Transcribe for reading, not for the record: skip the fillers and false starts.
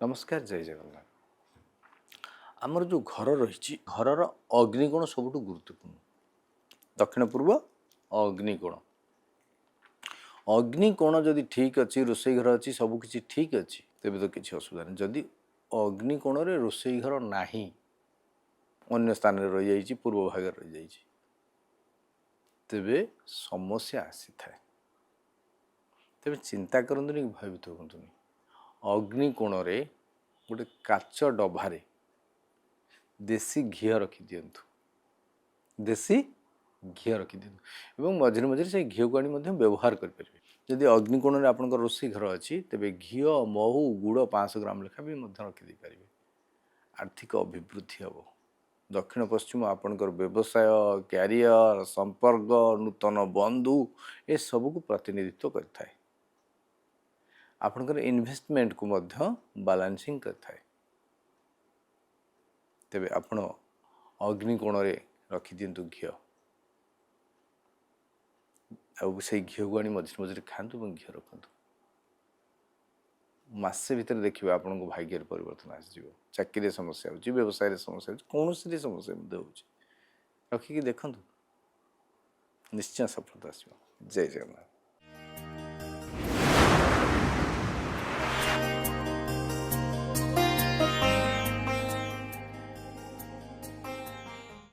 नमस्कार जय जगन्नाथ आमर जो घर रही घर अग्निकोण सबुठ गुरुत्वपूर्ण दक्षिण पूर्व अग्निकोण अग्निकोण जदि ठीक अच्छी रोसई घर अच्छी सबकि ठीक अच्छी तेज तो किसी असुविधा नहीं जदि अग्निकोण रोसई घर ना अन्य स्थान रही जाइए पूर्व भाग रही जाइए तेबे समस्या आसी थाए तेबे चिंता करंतुनी भयभीत होतुनी अग्निकोण गोटे काच डबारे देसी घी रखी दिंतु देसी घी रखी दिंतु एवं मझे मझे से घी को आनी व्यवहार करेंगे जदि अग्निकोण आपंकर रोसई घर अच्छी तेबे घी महू गुड़ 500 ग्राम लेखा भी रखिदे पारे आर्थिक अभिवृद्धि हम दक्षिण पश्चिम आपणकर व्यवसाय क्यारियर संपर्क नूतन बंधु ये सब को प्रतिनिधित्व करता है आपणकर इन्वेस्टमेंट को बालांसिंग करता है तेबे आपण अग्निकोण रखी दिंतु घी से घी को आनी मझे मझे खातु घी रखु मसे भितर देखिए आपन को भाग्य परिवर्तन आसो चाकरी समस्या हो व्यवसाय समस्या कौन समस्या हो रखिकी देखु निश्चय सफलता आस जय जगन्नाथ।